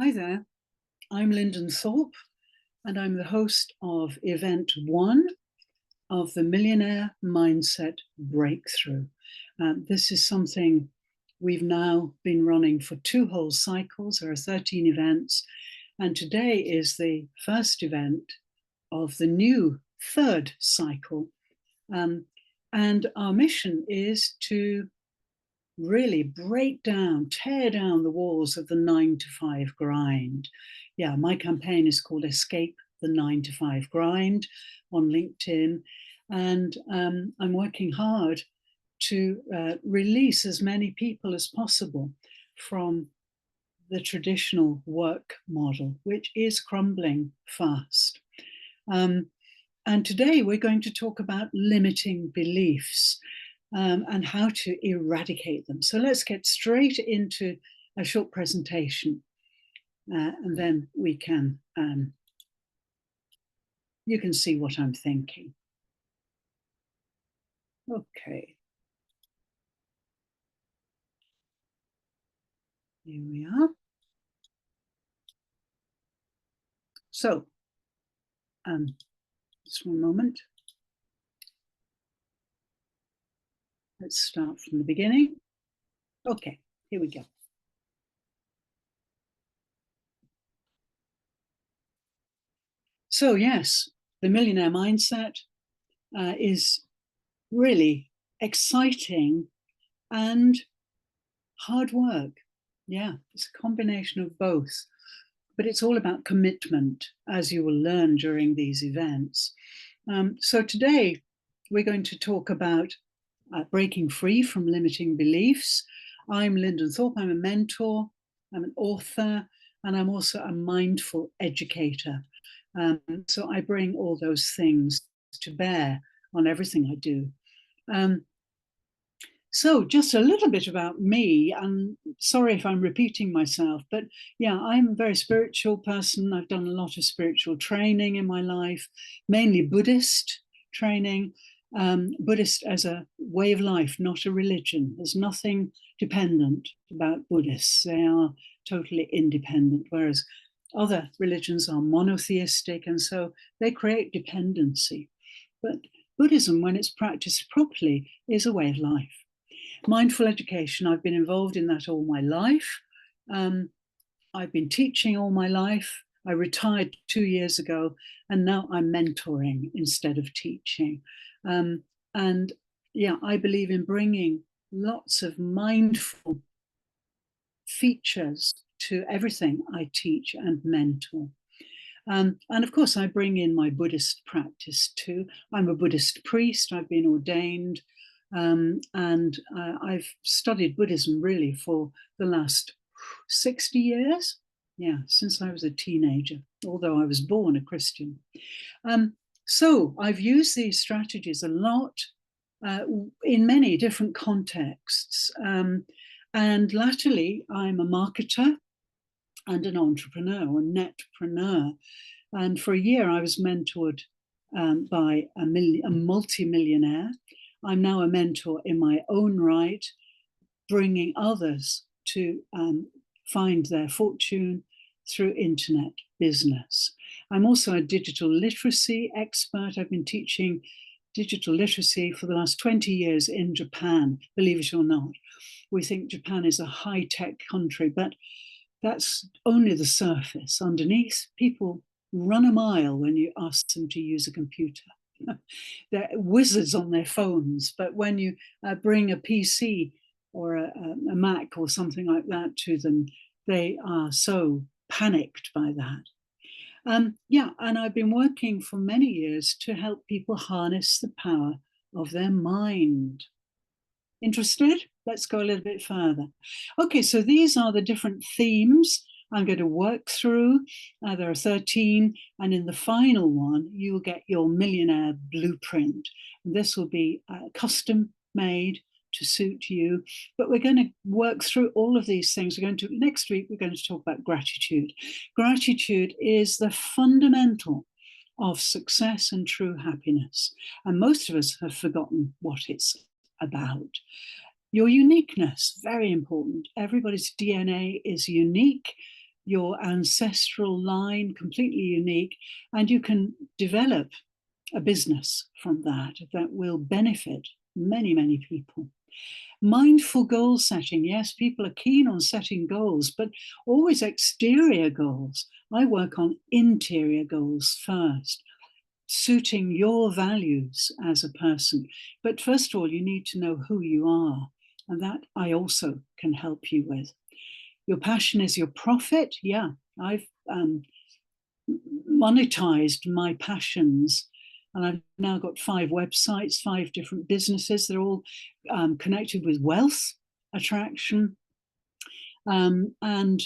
Hi there, I'm Lyndon Thorpe, and I'm the host of Event 1 of the Millionaire Mindset Breakthrough. This is something we've now been running for 2 whole cycles. There are 13 events, and today is the first event of the new 3rd cycle. And our mission is to really break down, tear down the walls of the 9-to-5 grind. Yeah, my campaign is called Escape the 9-to-5 Grind on LinkedIn. And I'm working hard to release as many people as possible from the traditional work model, which is crumbling fast. And today we're going to talk about limiting beliefs. And how to eradicate them. So let's get straight into a short presentation, and then we can, you can see what I'm thinking. Okay. Here we are. So, just one moment. Let's start from the beginning. Okay, here we go. So yes, the millionaire mindset is really exciting and hard work. Yeah, it's a combination of both. But it's all about commitment, as you will learn during these events. So today, we're going to talk about breaking free from limiting beliefs. I'm Lyndon Thorpe. I'm a mentor, I'm an author, and I'm also a mindful educator. So I bring all those things to bear on everything I do. So just a little bit about me. I'm sorry if I'm repeating myself, but yeah, I'm a very spiritual person. I've done a lot of spiritual training in my life, mainly Buddhist training. Buddhist as a way of life, not a religion. There's nothing dependent about Buddhists. They are totally independent, whereas other religions are monotheistic, and so they create dependency. But Buddhism, when it's practiced properly, is a way of life. Mindful education, I've been involved in that all my life. I've been teaching all my life. I retired 2 years ago, and now I'm mentoring instead of teaching. And yeah, I believe in bringing lots of mindful features to everything I teach and mentor. And of course, I bring in my Buddhist practice too. I'm a Buddhist priest. I've been ordained. And I've studied Buddhism really for the last 60 years. Yeah, since I was a teenager, although I was born a Christian. So I've used these strategies a lot in many different contexts. And latterly, I'm a marketer and an entrepreneur, a netpreneur. And for a year, I was mentored by a multi-millionaire. I'm now a mentor in my own right, bringing others to find their fortune through internet business. I'm also a digital literacy expert. I've been teaching digital literacy for the last 20 years in Japan, believe it or not. We think Japan is a high-tech country, but that's only the surface. Underneath, people run a mile when you ask them to use a computer. They're wizards on their phones, but when you bring a PC or a Mac or something like that to them, they are so panicked by that. Yeah, and I've been working for many years to help people harness the power of their mind. Interested? Let's go a little bit further. Okay, so these are the different themes I'm going to work through. There are 13, and in the final one, you will get your millionaire blueprint. And this will be custom made to suit you. But we're going to work through all of these things. Next week, we're going to talk about gratitude. Gratitude is the fundamental of success and true happiness. And most of us have forgotten what it's about. Your uniqueness, very important. Everybody's DNA is unique. your ancestral line, completely unique, and you can develop a business from that will benefit many, many people. Mindful goal setting. Yes, people are keen on setting goals, but always exterior goals. I work on interior goals first, suiting your values as a person. But first of all, you need to know who you are. And that I also can help you with. Your passion is your profit. Yeah, I've monetized my passions. And I've now got 5 websites, 5 different businesses. They're all connected with wealth attraction. And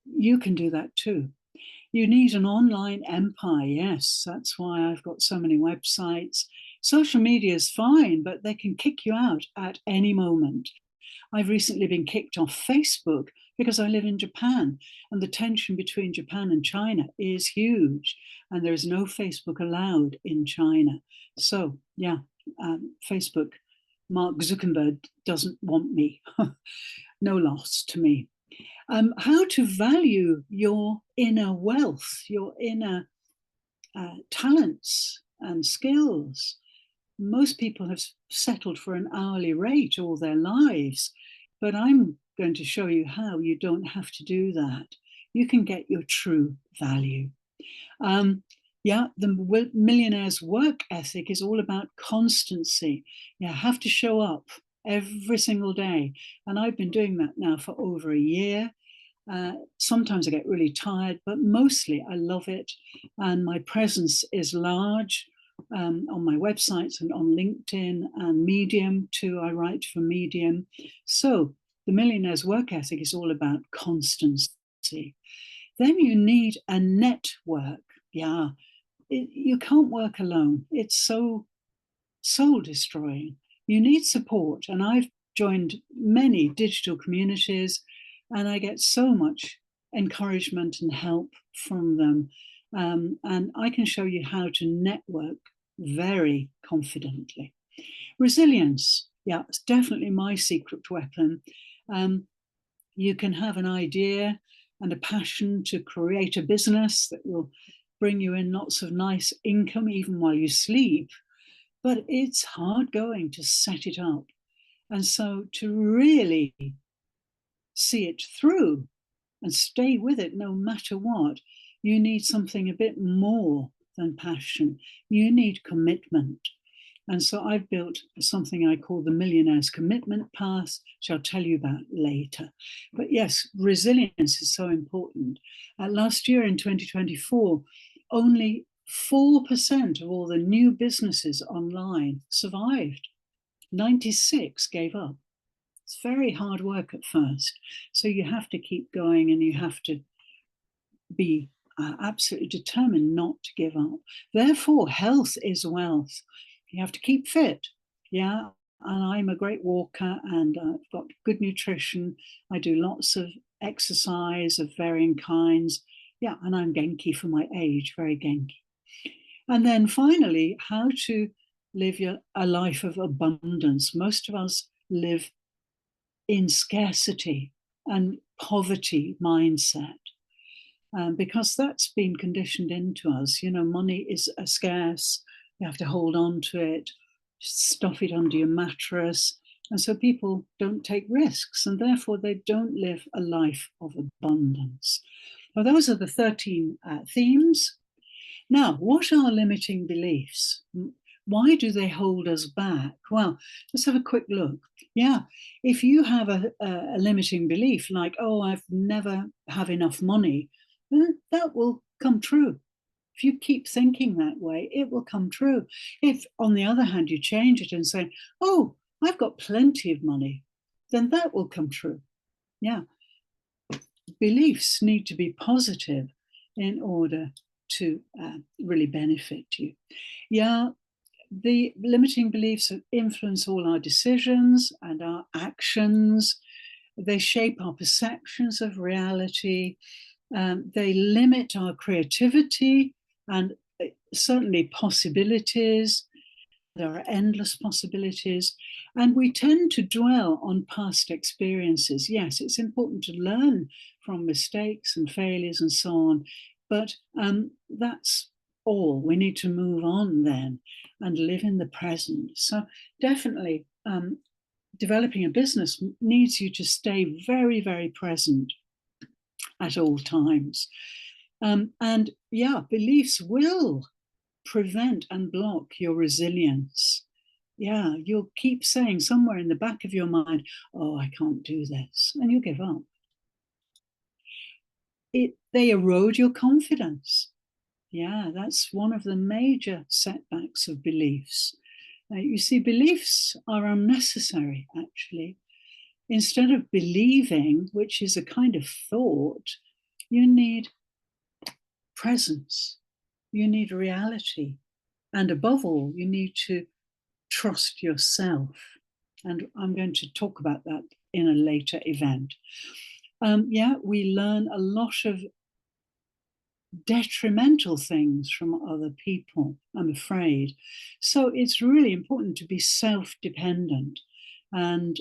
you can do that too. You need an online empire. Yes, that's why I've got so many websites. Social media is fine, but they can kick you out at any moment. I've recently been kicked off Facebook because I live in Japan, and the tension between Japan and China is huge, and there is no Facebook allowed in China. So yeah, Facebook, Mark Zuckerberg doesn't want me. No loss to me. How to value your inner wealth, your inner talents and skills. Most people have settled for an hourly rate all their lives, but I'm going to show you how you don't have to do that. You can get your true value. Yeah, the millionaire's work ethic is all about constancy. You have to show up every single day. And I've been doing that now for over a year. Sometimes I get really tired, but mostly I love it. And my presence is large on my websites and on LinkedIn and Medium too. I write for Medium. So the millionaire's work ethic is all about constancy. Then you need a network. Yeah, you can't work alone. It's so soul destroying. You need support. And I've joined many digital communities, and I get so much encouragement and help from them. And I can show you how to network very confidently. Resilience. Yeah, it's definitely my secret weapon. You can have an idea and a passion to create a business that will bring you in lots of nice income even while you sleep, but it's hard going to set it up. And so to really see it through and stay with it no matter what, you need something a bit more than passion. You need commitment. And so I've built something I call the Millionaire's Commitment Path, which I'll tell you about later. But yes, resilience is so important. Last year in 2024, only 4% of all the new businesses online survived. 96 gave up. It's very hard work at first. So you have to keep going, and you have to be absolutely determined not to give up. Therefore, health is wealth. You have to keep fit. Yeah. And I'm a great walker, and I've got good nutrition. I do lots of exercise of varying kinds. Yeah. And I'm Genki for my age, very Genki. And then finally, how to live a life of abundance. Most of us live in scarcity and poverty mindset. Because that's been conditioned into us. You know, money is scarce. You have to hold on to it, stuff it under your mattress. And so people don't take risks, and therefore they don't live a life of abundance. Well, those are the 13 themes. Now, what are limiting beliefs? Why do they hold us back? Well, let's have a quick look. Yeah, if you have a limiting belief like, oh, I've never have enough money, that will come true. If you keep thinking that way, it will come true. If, on the other hand, you change it and say, oh, I've got plenty of money, then that will come true. Yeah. Beliefs need to be positive in order to really benefit you. Yeah, the limiting beliefs influence all our decisions and our actions. They shape our perceptions of reality. They limit our creativity and certainly possibilities. There are endless possibilities. And we tend to dwell on past experiences. Yes, it's important to learn from mistakes and failures and so on. But that's all. We need to move on then and live in the present. So definitely developing a business needs you to stay very, very present at all times. And yeah, beliefs will prevent and block your resilience. Yeah, you'll keep saying somewhere in the back of your mind, oh, I can't do this, and you'll give up. They erode your confidence. Yeah, that's one of the major setbacks of beliefs. You see, beliefs are unnecessary, actually. Instead of believing, which is a kind of thought, you need presence, you need reality, and above all, you need to trust yourself. And I'm going to talk about that in a later event. Yeah, we learn a lot of detrimental things from other people, I'm afraid. So it's really important to be self-dependent. And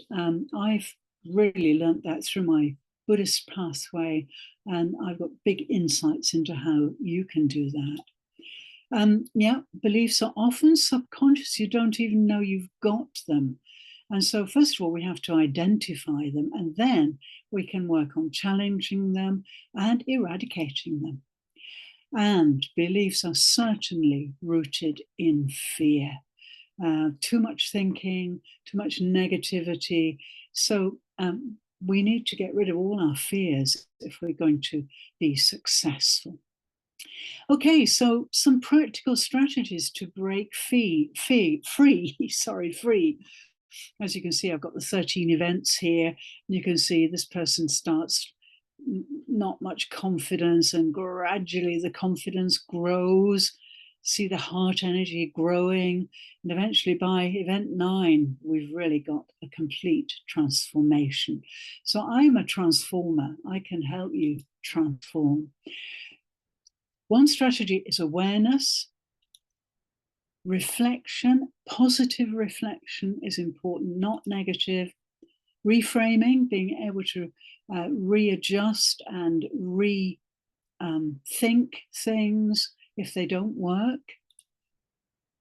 I've really learnt that through my Buddhist pathway, and I've got big insights into how you can do that. Yeah, beliefs are often subconscious. You don't even know you've got them. And so first of all, we have to identify them, and then we can work on challenging them and eradicating them. And beliefs are certainly rooted in fear. Too much thinking, too much negativity. So we need to get rid of all our fears if we're going to be successful. Okay, so some practical strategies to break free. As you can see, I've got the 13 events here. And you can see this person starts not much confidence, and gradually the confidence grows. See the heart energy growing, and eventually by event 9, we've really got a complete transformation. So I'm a transformer. I can help you transform. One strategy is awareness. Reflection, positive reflection is important, not negative. Reframing, being able to readjust and rethink things if they don't work.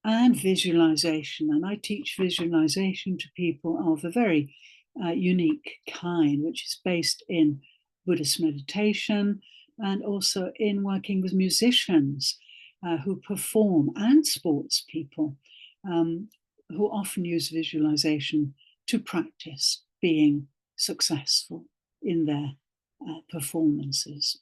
And visualization. And I teach visualization to people of a very unique kind, which is based in Buddhist meditation and also in working with musicians who perform, and sports people who often use visualization to practice being successful in their performances.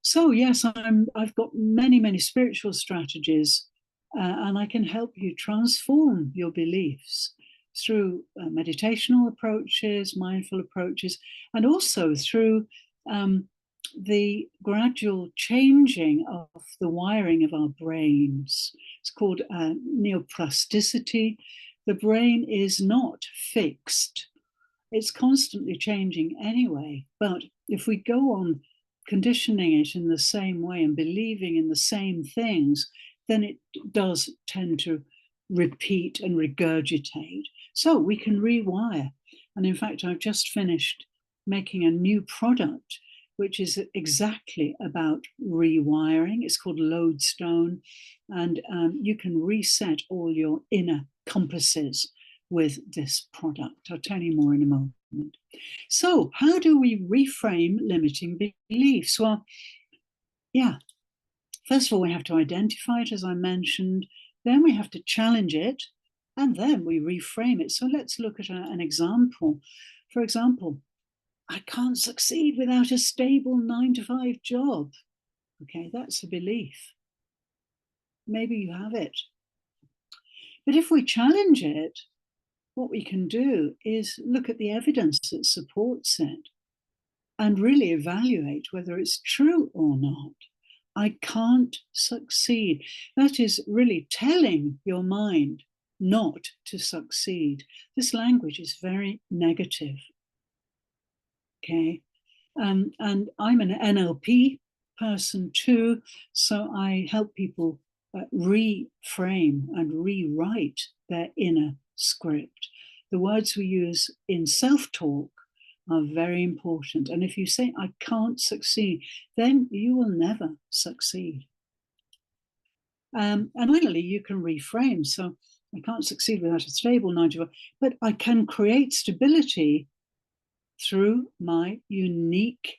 So yes, I've got many spiritual strategies, and I can help you transform your beliefs through meditational approaches, mindful approaches, and also through the gradual changing of the wiring of our brains. It's called neuroplasticity. The brain is not fixed. It's constantly changing anyway. But if we go on conditioning it in the same way and believing in the same things, then it does tend to repeat and regurgitate. So we can rewire. And in fact, I've just finished making a new product which is exactly about rewiring. It's called Lodestone, and you can reset all your inner compasses with this product. I'll tell you more in a moment. So how do we reframe limiting beliefs? Well, yeah, first of all, we have to identify it, as I mentioned. Then we have to challenge it, and then we reframe it. So let's look at an example. For example, I can't succeed without a stable 9-to-5 job. Okay, that's a belief. Maybe you have it. But if we challenge it, what we can do is look at the evidence that supports it and really evaluate whether it's true or not. I can't succeed. That is really telling your mind not to succeed. This language is very negative. Okay, and I'm an NLP person too, so I help people reframe and rewrite their inner script. The words we use in self-talk are very important. And if you say, I can't succeed, then you will never succeed. And finally, you can reframe. So I can't succeed without a stable 9 to 5, but I can create stability through my unique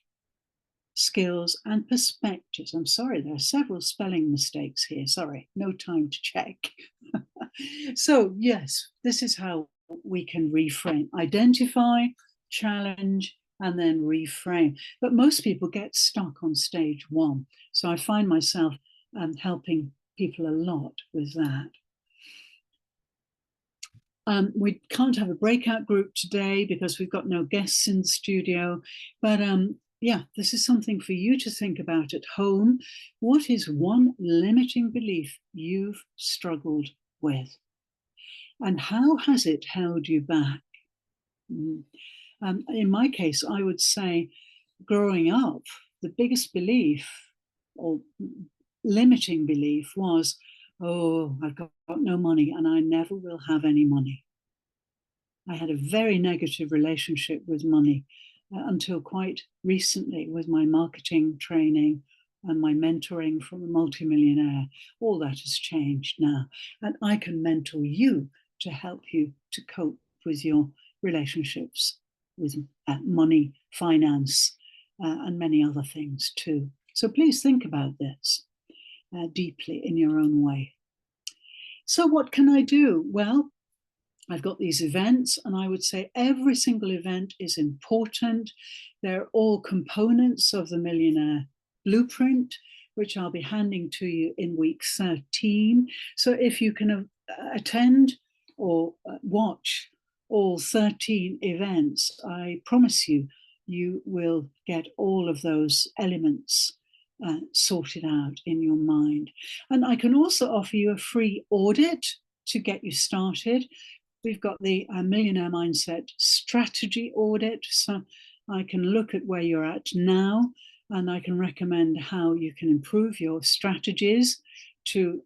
skills and perspectives. I'm sorry, there are several spelling mistakes here. Sorry, no time to check. So yes, this is how we can reframe: identify, challenge, and then reframe. But most people get stuck on stage 1. So I find myself helping people a lot with that. We can't have a breakout group today because we've got no guests in the studio, but yeah, this is something for you to think about at home. What is one limiting belief you've struggled with? And how has it held you back? In my case, I would say growing up, the biggest belief or limiting belief was, oh, I've got no money and I never will have any money. I had a very negative relationship with money until quite recently with my marketing training and my mentoring from a multimillionaire. All that has changed now. And I can mentor you to help you to cope with your relationships with money, finance, and many other things too. So please think about this deeply in your own way. So what can I do? Well, I've got these events, and I would say every single event is important. They're all components of the Millionaire Blueprint, which I'll be handing to you in week 13. So if you can attend or watch all 13 events, I promise you, you will get all of those elements sorted out in your mind. And I can also offer you a free audit to get you started. We've got the Millionaire Mindset Strategy Audit. So I can look at where you're at now, and I can recommend how you can improve your strategies to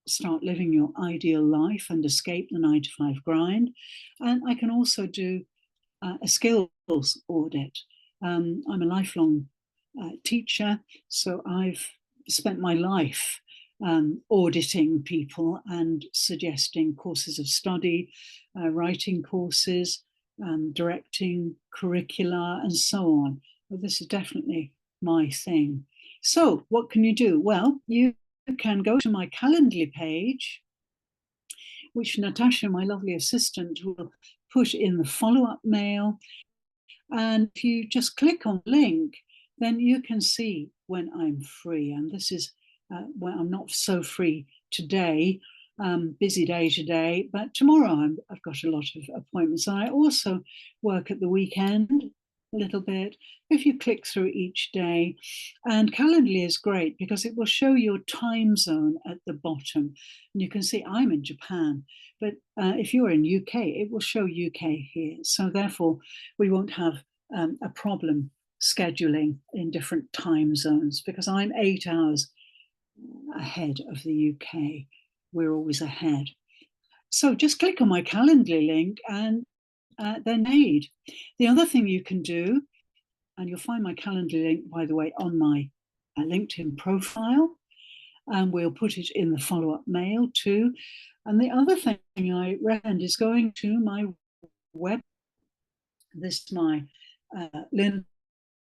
start living your ideal life and escape the 9 to 5 grind. And I can also do a skills audit. I'm a lifelong teacher, so I've spent my life auditing people and suggesting courses of study, writing courses, directing curricula, and so on. Well, this is definitely my thing. So what can you do? Well, you can go to my Calendly page, which Natasha, my lovely assistant, will put in the follow-up mail. And if you just click on the link, then you can see when I'm free. And this is when I'm not so free today, busy day today, but tomorrow I've got a lot of appointments. And I also work at the weekend a little bit. If you click through each day, and Calendly is great because it will show your time zone at the bottom. And you can see I'm in Japan, but if you're in UK, it will show UK here. So therefore, we won't have a problem scheduling in different time zones because I'm 8 hours ahead of the UK. We're always ahead. So just click on my Calendly link and they're made. The other thing you can do, and you'll find my Calendly link, by the way, on my LinkedIn profile, and we'll put it in the follow-up mail too. And the other thing I recommend is going to my web. This is my Lyndon's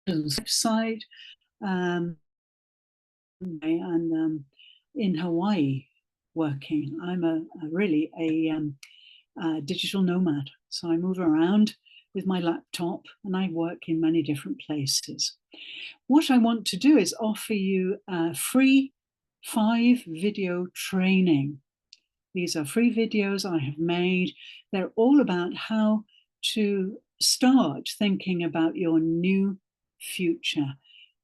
website, and in Hawaii working. I'm really a digital nomad. So I move around with my laptop and I work in many different places. What I want to do is offer you a free 5-video training. These are free videos I have made. They're all about how to start thinking about your new future,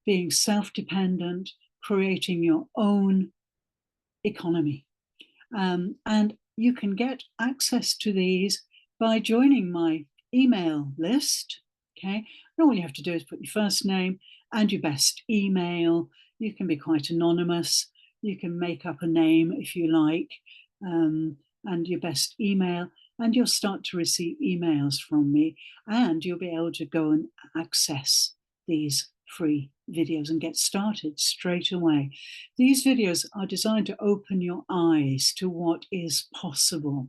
being self-dependent, creating your own economy. And you can get access to these by joining my email list. Okay, and all you have to do is put your first name and your best email. You can be quite anonymous. You can make up a name if you like, and your best email. and you'll start to receive emails from me, and you'll be able to go and access these free videos and get started straight away. These videos are designed to open your eyes to what is possible.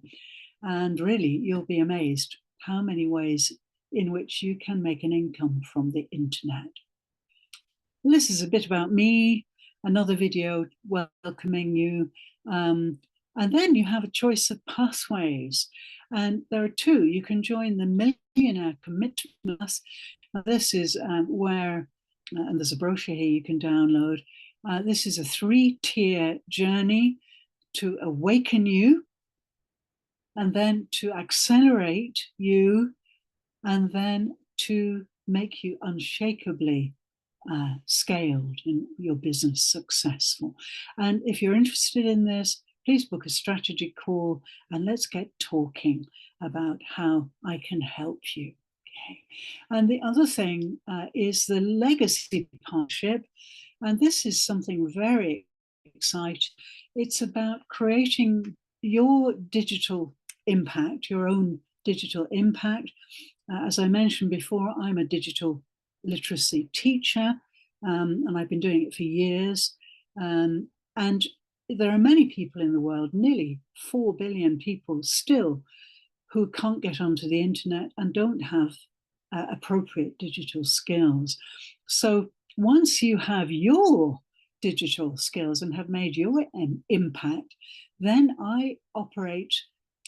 And really, you'll be amazed how many ways in which you can make an income from the internet. This is a bit about me, another video welcoming you. And then you have a choice of pathways. And there are two. You can join the Millionaire Commitment Class. This is where, and there's a brochure here you can download. This is a 3-tier journey to awaken you, and then to accelerate you, and then to make you unshakably scaled and your business successful. And if you're interested in this, please book a strategy call and let's get talking about how I can help you. Okay. And the other thing is the legacy partnership. And this is something very exciting. It's about creating your digital impact, your own digital impact. As I mentioned before, I'm a digital literacy teacher, and I've been doing it for years. And there are many people in the world, nearly 4 billion people still, who can't get onto the internet and don't have appropriate digital skills. So once you have your digital skills and have made your impact, then I operate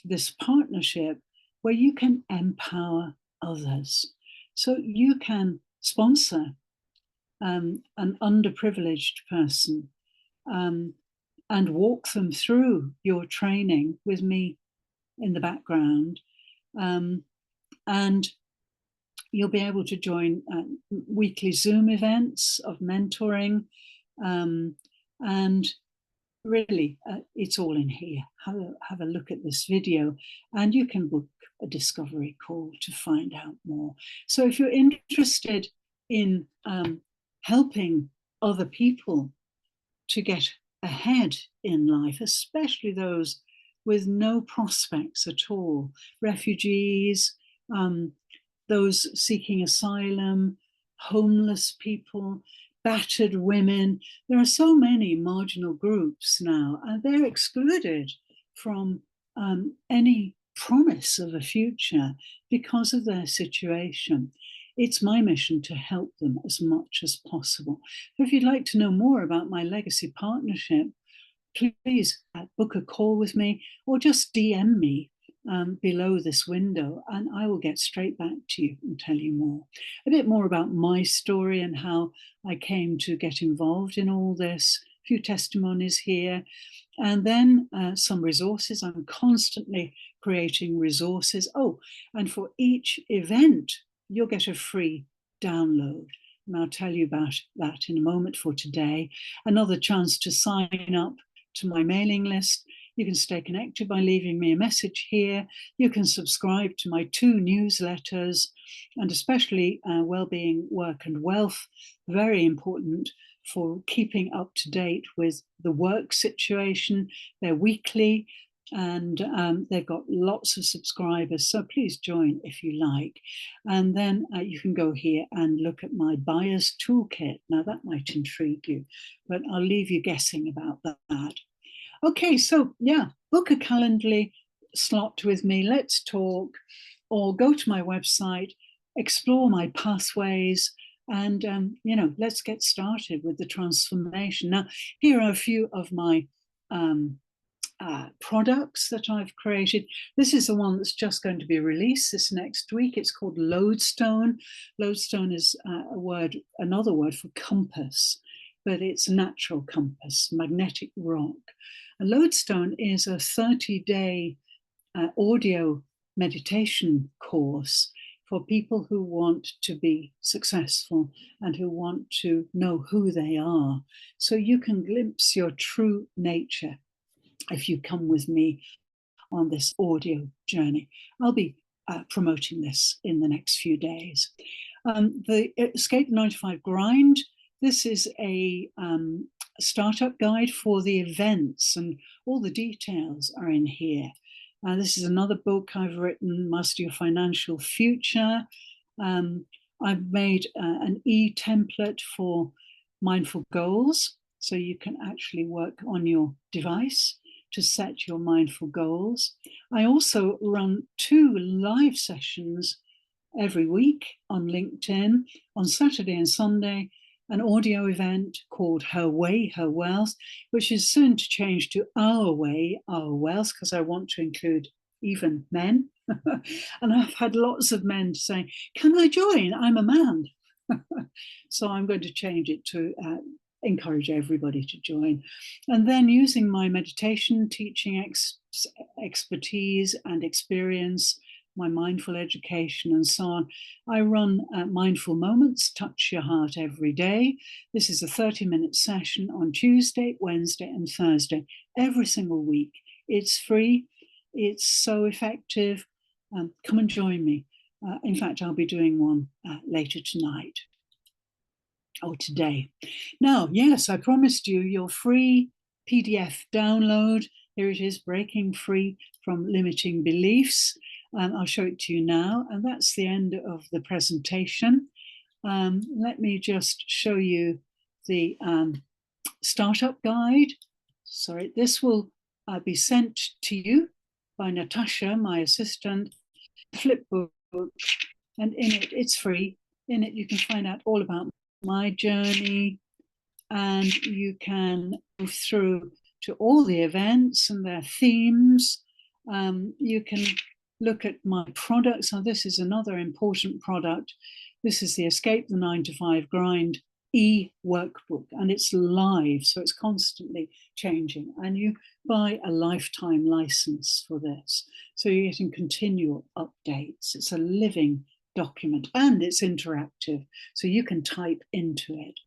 this partnership where you can empower others. So you can sponsor an underprivileged person and walk them through your training with me in the background. And you'll be able to join weekly Zoom events of mentoring. And really, it's all in here. Have a look at this video, and you can book a discovery call to find out more. So if you're interested in helping other people to get ahead in life, especially those with no prospects at all, refugees, those seeking asylum, homeless people, battered women. There are so many marginal groups now, and they're excluded from any promise of a future because of their situation. It's my mission to help them as much as possible. If you'd like to know more about my legacy partnership, please book a call with me or just DM me below this window, and I will get straight back to you and tell you more. A bit more about my story and how I came to get involved in all this, a few testimonies here, and then some resources. I'm constantly creating resources. Oh, and for each event, you'll get a free download. And I'll tell you about that in a moment. For today, another chance to sign up to my mailing list. You can stay connected by leaving me a message here. You can subscribe to my 2 newsletters, and especially Wellbeing, Work and Wealth, very important for keeping up to date with the work situation. They're weekly, and they've got lots of subscribers, so please join if you like. And then you can go here and look at my buyer's toolkit. Now that might intrigue you, but I'll leave you guessing about that. Okay, so yeah, book a Calendly slot with me, let's talk, or go to my website, explore my pathways, and let's get started with the transformation. Now, here are a few of my products that I've created. This is the one that's just going to be released this next week. It's called Lodestone. Lodestone is another word for compass, but it's a natural compass, magnetic rock. A Lodestone is a 30-day audio meditation course for people who want to be successful and who want to know who they are. So you can glimpse your true nature if you come with me on this audio journey. I'll be promoting this in the next few days. The Escape 9 to 5 Grind. This is a startup guide for the events, and all the details are in here. This is another book I've written, Master Your Financial Future. I've made an e-template for mindful goals, so you can actually work on your device to set your mindful goals. I also run 2 live sessions every week on LinkedIn, on Saturday and Sunday, an audio event called Her Way, Her Wealth, which is soon to change to Our Way, Our Wealth, because I want to include even men. And I've had lots of men saying, can I join? I'm a man. So I'm going to change it to encourage everybody to join. And then using my meditation teaching expertise and experience, my mindful education and so on, I run Mindful Moments, Touch Your Heart every day. This is a 30-minute session on Tuesday, Wednesday and Thursday, every single week. It's free. It's so effective. Come and join me. In fact, I'll be doing one later tonight. Or today. Now, yes, I promised you your free PDF download. Here it is, Breaking Free from Limiting Beliefs. I'll show it to you now, and that's the end of the presentation. Let me just show you the startup guide. Sorry, this will be sent to you by Natasha, my assistant, flipbook, and in it, it's free. In it, you can find out all about my journey, and you can go through to all the events and their themes. You can look at my products. Now, this is another important product. This is the Escape the 9-to-5 Grind e-workbook, and it's live, so it's constantly changing. And you buy a lifetime license for this, so you're getting continual updates. It's a living document and it's interactive, so you can type into it.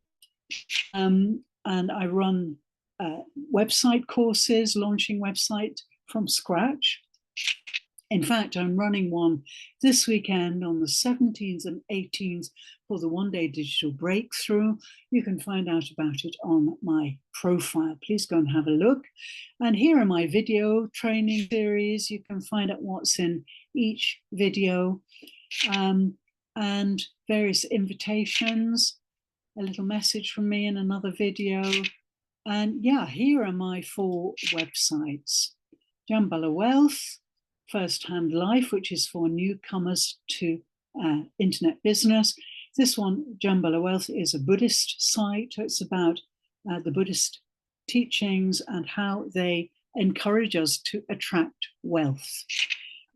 And I run website courses, launching website from scratch. In fact, I'm running one this weekend on the 17th and 18th for the one-day digital breakthrough. You can find out about it on my profile. Please go and have a look. And here are my video training series. You can find out what's in each video, and various invitations, a little message from me in another video. And yeah, here are my 4 websites. Jambala Wealth, First Hand Life, which is for newcomers to internet business. This one, Jambala Wealth, is a Buddhist site. It's about the Buddhist teachings and how they encourage us to attract wealth.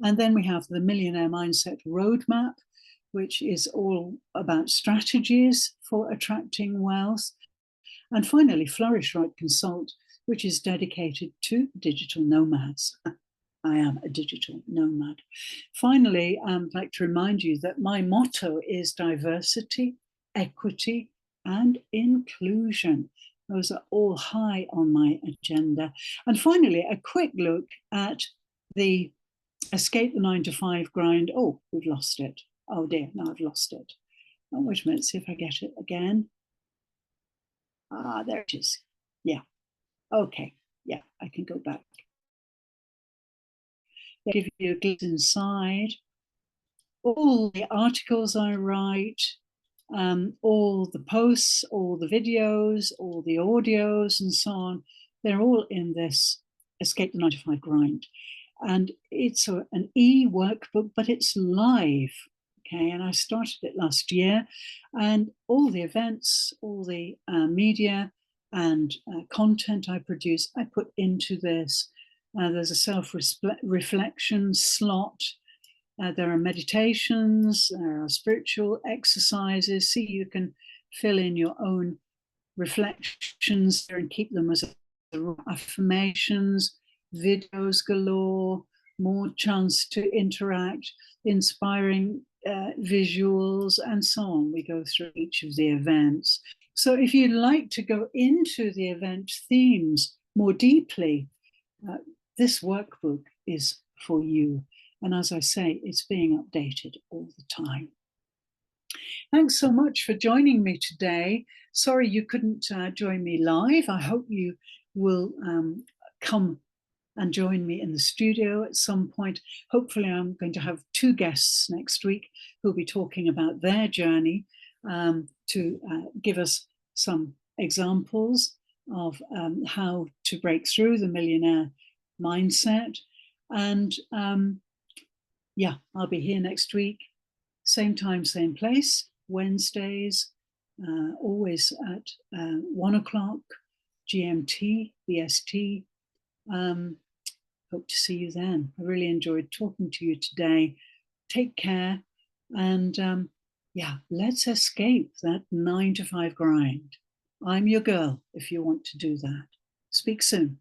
And then we have the Millionaire Mindset Roadmap, which is all about strategies for attracting wealth. And finally, Flourish Right Consult, which is dedicated to digital nomads. I am a digital nomad. Finally, I'd like to remind you that my motto is diversity, equity, and inclusion. Those are all high on my agenda. And finally, a quick look at the Escape the 9-to-5 Grind. Oh, we've lost it. Oh dear, now I've lost it. Oh, wait a minute, see if I get it again. Ah, there it is. Yeah, okay, yeah, I can go back. They give you a glimpse inside. All the articles I write, all the posts, all the videos, all the audios and so on, they're all in this Escape the 9-to-5 Grind. And it's an e-workbook, but it's live, okay? And I started it last year, and all the events, all the media and content I produce, I put into this. There's a self-reflection slot. There are meditations, there are spiritual exercises. See, you can fill in your own reflections there and keep them as affirmations, videos galore, more chance to interact, inspiring visuals, and so on. We go through each of the events. So if you'd like to go into the event themes more deeply, this workbook is for you. And as I say, it's being updated all the time. Thanks so much for joining me today. Sorry you couldn't join me live. I hope you will come and join me in the studio at some point. Hopefully, I'm going to have 2 guests next week who'll be talking about their journey to give us some examples of how to break through the millionaire mindset. And yeah, I'll be here next week, same time, same place, Wednesdays, always at 1 o'clock GMT, BST. Hope to see you then. I really enjoyed talking to you today. Take care, and yeah, let's escape that 9 to 5 grind. I'm your girl if you want to do that. Speak soon.